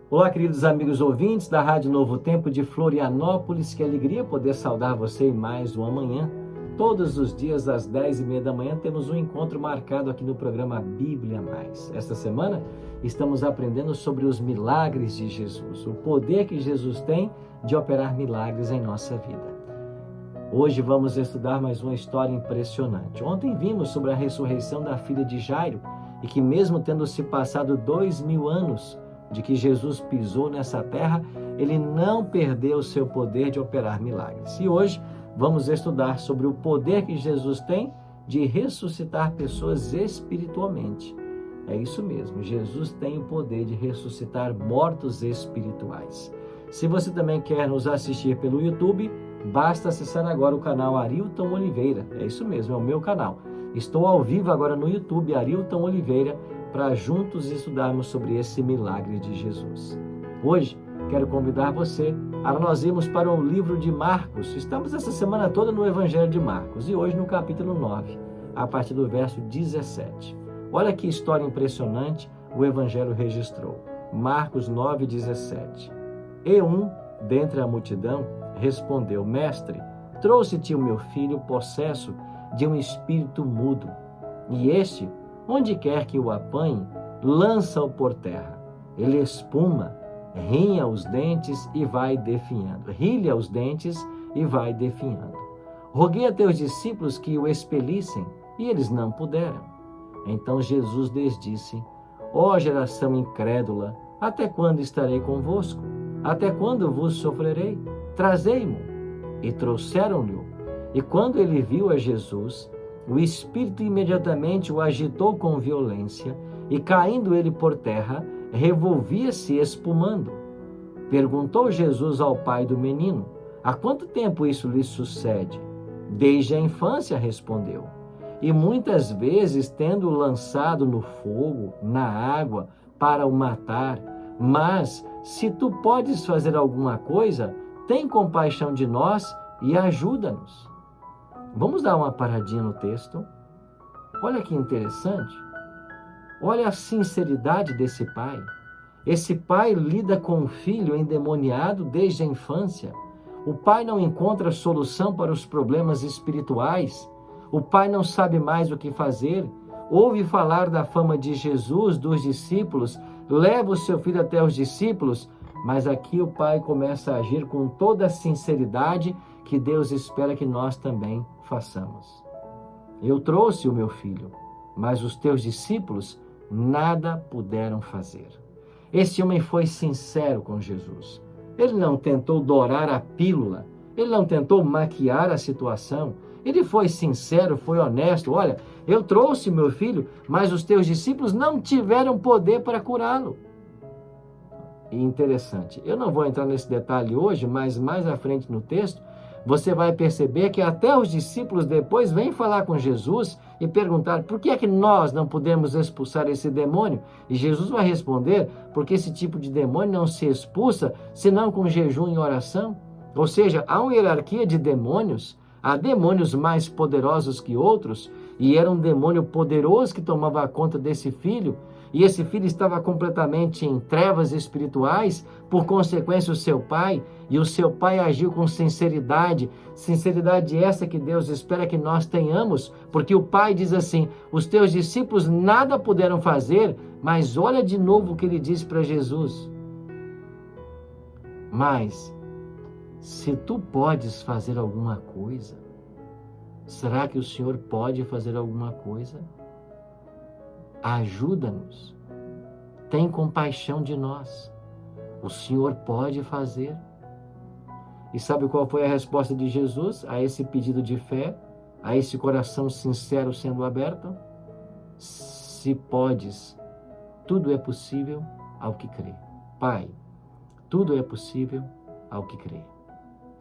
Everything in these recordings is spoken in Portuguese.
Olá, queridos amigos ouvintes da Rádio Novo Tempo de Florianópolis, que alegria poder saudar você em mais uma manhã. Todos os dias às 10h30 da manhã temos um encontro marcado aqui no programa Bíblia Mais. Esta semana estamos aprendendo sobre os milagres de Jesus, o poder que Jesus tem de operar milagres em nossa vida. Hoje vamos estudar mais uma história impressionante. Ontem vimos sobre a ressurreição da filha de Jairo e que mesmo tendo se passado 2000 anos de que Jesus pisou nessa terra, ele não perdeu o seu poder de operar milagres. E hoje vamos estudar sobre o poder que Jesus tem de ressuscitar pessoas espiritualmente. É isso mesmo, Jesus tem o poder de ressuscitar mortos espirituais. Se você também quer nos assistir pelo YouTube, basta acessar agora o canal Arilton Oliveira. É isso mesmo, é o meu canal. Estou ao vivo agora no YouTube, Arilton Oliveira, para juntos estudarmos sobre esse milagre de Jesus. Hoje, quero convidar você a nós irmos para o livro de Marcos. Estamos essa semana toda no Evangelho de Marcos e hoje no capítulo 9, a partir do verso 17. Olha que história impressionante o Evangelho registrou. Marcos 9:17. E um, dentre a multidão, respondeu: Mestre, trouxe-te o meu filho possesso de um espírito mudo, e este, onde quer que o apanhe, lança-o por terra. Ele espuma, rilha os dentes e vai definhando. Roguei a teus discípulos que o expelissem, e eles não puderam. Então Jesus lhes disse: Ó geração incrédula, até quando estarei convosco? Até quando vos sofrerei? Trazei-mo. E trouxeram-lhe. E quando ele viu a Jesus, o espírito imediatamente o agitou com violência, e caindo ele por terra, revolvia-se espumando. Perguntou Jesus ao pai do menino: Há quanto tempo isso lhe sucede? Desde a infância, respondeu. E muitas vezes, tendo-o lançado no fogo, na água, para o matar. Mas, se tu podes fazer alguma coisa, tem compaixão de nós e ajuda-nos. Vamos dar uma paradinha no texto. Olha que interessante. Olha a sinceridade desse pai. Esse pai lida com o filho endemoniado desde a infância. O pai não encontra solução para os problemas espirituais. O pai não sabe mais o que fazer. Ouve falar da fama de Jesus, dos discípulos, leva o seu filho até os discípulos, mas aqui o pai começa a agir com toda a sinceridade que Deus espera que nós também façamos. Eu trouxe o meu filho, mas os teus discípulos nada puderam fazer. Esse homem foi sincero com Jesus. Ele não tentou dourar a pílula, ele não tentou maquiar a situação. Ele foi sincero, foi honesto. Olha, eu trouxe meu filho, mas os teus discípulos não tiveram poder para curá-lo. E interessante, eu não vou entrar nesse detalhe hoje, mas mais à frente no texto, você vai perceber que até os discípulos depois vêm falar com Jesus e perguntar: por que é que nós não podemos expulsar esse demônio? E Jesus vai responder: porque esse tipo de demônio não se expulsa senão com jejum e oração. Ou seja, há uma hierarquia de demônios. Há demônios mais poderosos que outros, e era um demônio poderoso que tomava conta desse filho, e esse filho estava completamente em trevas espirituais, por consequência o seu pai, e o seu pai agiu com sinceridade essa que Deus espera que nós tenhamos, porque o pai diz assim: os teus discípulos nada puderam fazer, mas olha de novo o que ele diz para Jesus: mas se tu podes fazer alguma coisa, será que o Senhor pode fazer alguma coisa? Ajuda-nos. Tem compaixão de nós. O Senhor pode fazer. E sabe qual foi a resposta de Jesus a esse pedido de fé, a esse coração sincero sendo aberto? Se podes, tudo é possível ao que crê. Pai, tudo é possível ao que crê.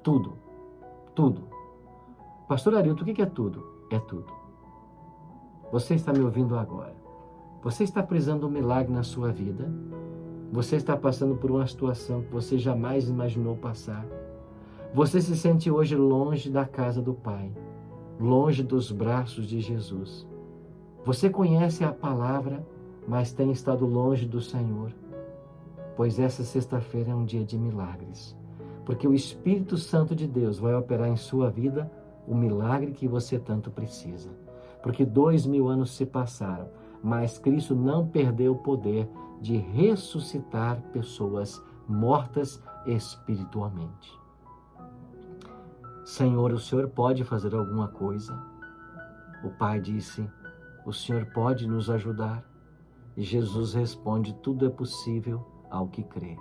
Tudo. Pastor Arilton, o que é tudo? É tudo. Você está me ouvindo agora. Você está precisando de um milagre na sua vida? Você está passando por uma situação que você jamais imaginou passar? Você se sente hoje longe da casa do Pai, longe dos braços de Jesus. Você conhece a palavra, mas tem estado longe do Senhor. pois essa sexta-feira é um dia de milagres, porque o Espírito Santo de Deus vai operar em sua vida o milagre que você tanto precisa. Porque 2000 anos se passaram, mas Cristo não perdeu o poder de ressuscitar pessoas mortas espiritualmente. Senhor, o Senhor pode fazer alguma coisa? O pai disse, o Senhor pode nos ajudar? E Jesus responde, tudo é possível ao que crê.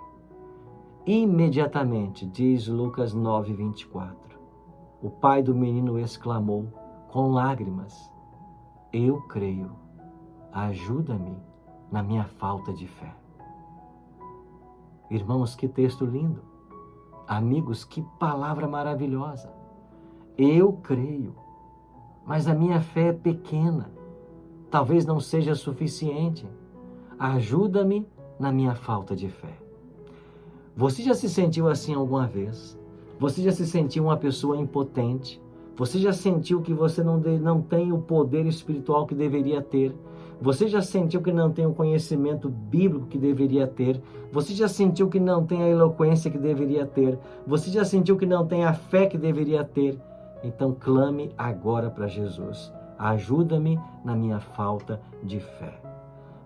Imediatamente, diz Lucas 9:24, o pai do menino exclamou com lágrimas, eu creio, ajuda-me na minha falta de fé. Irmãos, que texto lindo. Amigos, que palavra maravilhosa. Eu creio, mas a minha fé é pequena. Talvez não seja suficiente. Ajuda-me na minha falta de fé. Você já se sentiu assim alguma vez? Você já se sentiu uma pessoa impotente? Você já sentiu que você não tem o poder espiritual que deveria ter? Você já sentiu que não tem o conhecimento bíblico que deveria ter? Você já sentiu que não tem a eloquência que deveria ter? Você já sentiu que não tem a fé que deveria ter? Então clame agora para Jesus. Ajuda-me na minha falta de fé.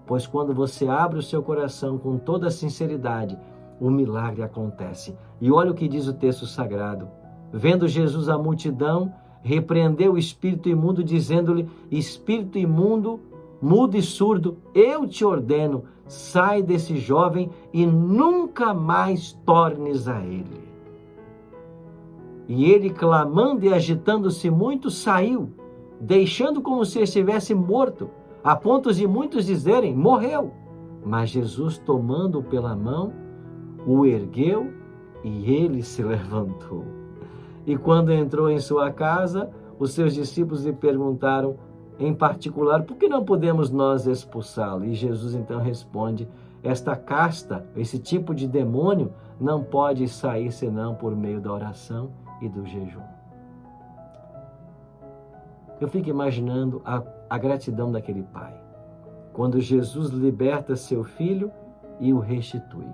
Pois quando você abre o seu coração com toda a sinceridade, o milagre acontece. E olha o que diz o texto sagrado. Vendo Jesus a multidão, repreendeu o espírito imundo, dizendo-lhe, espírito imundo, mudo e surdo, eu te ordeno, sai desse jovem e nunca mais tornes a ele. E ele, clamando e agitando-se muito, saiu, deixando como se estivesse morto, a ponto de muitos dizerem, morreu. Mas Jesus, tomando-o pela mão, o ergueu e ele se levantou. E quando entrou em sua casa, os seus discípulos lhe perguntaram, em particular, por que não podemos nós expulsá-lo? E Jesus então responde, esta casta, esse tipo de demônio, não pode sair senão por meio da oração e do jejum. Eu fico imaginando a gratidão daquele pai, quando Jesus liberta seu filho e o restitui.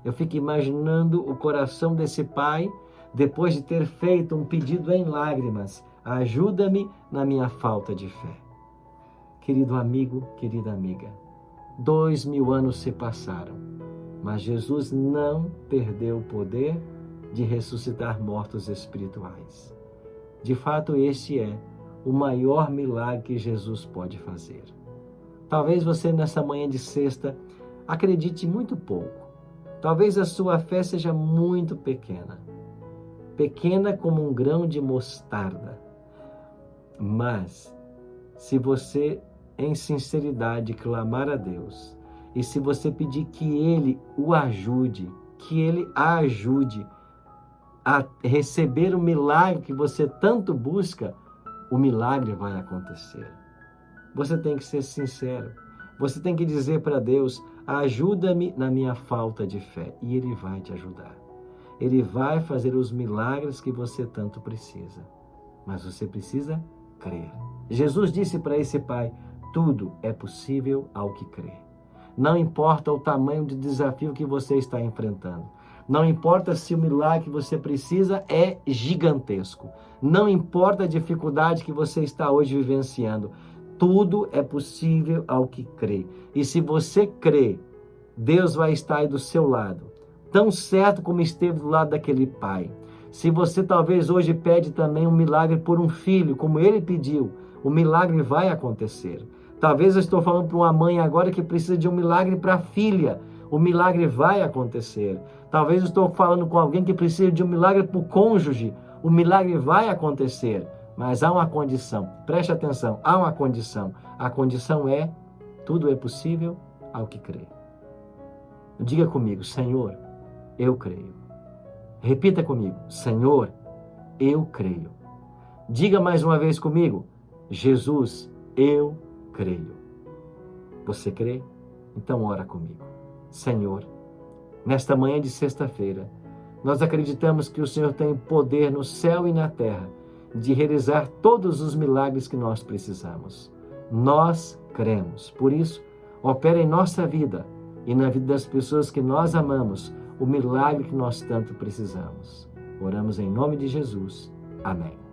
Eu fico imaginando o coração desse pai, depois de ter feito um pedido em lágrimas, ajuda-me na minha falta de fé. Querido amigo, querida amiga, 2000 anos se passaram, mas Jesus não perdeu o poder de ressuscitar mortos espirituais. De fato, este é o maior milagre que Jesus pode fazer. Talvez você nessa manhã de sexta acredite muito pouco. Talvez a sua fé seja muito pequena. Pequena como um grão de mostarda. Mas, se você, em sinceridade, clamar a Deus, e se você pedir que Ele o ajude, que Ele a ajude a receber o milagre que você tanto busca, o milagre vai acontecer. Você tem que ser sincero. Você tem que dizer para Deus, ajuda-me na minha falta de fé. E Ele vai te ajudar. Ele vai fazer os milagres que você tanto precisa. Mas você precisa crer. Jesus disse para esse pai, tudo é possível ao que crê. Não importa o tamanho do desafio que você está enfrentando. Não importa se o milagre que você precisa é gigantesco. Não importa a dificuldade que você está hoje vivenciando. Tudo é possível ao que crê. E se você crê, Deus vai estar aí do seu lado. Tão certo como esteve do lado daquele pai. Se você talvez hoje pede também um milagre por um filho, como ele pediu, o milagre vai acontecer. Talvez eu estou falando para uma mãe agora que precisa de um milagre para a filha. O milagre vai acontecer. Talvez eu estou falando com alguém que precisa de um milagre para o cônjuge. O milagre vai acontecer. Mas há uma condição. Preste atenção, há uma condição. A condição é, tudo é possível ao que crê. Diga comigo, Senhor, eu creio. Repita comigo, Senhor, eu creio. Diga mais uma vez comigo, Jesus, eu creio. Você crê? Então ora comigo. Senhor, nesta manhã de sexta-feira, nós acreditamos que o Senhor tem poder no céu e na terra de realizar todos os milagres que nós precisamos. Nós cremos. Por isso, opera em nossa vida e na vida das pessoas que nós amamos o milagre que nós tanto precisamos. Oramos em nome de Jesus. Amém.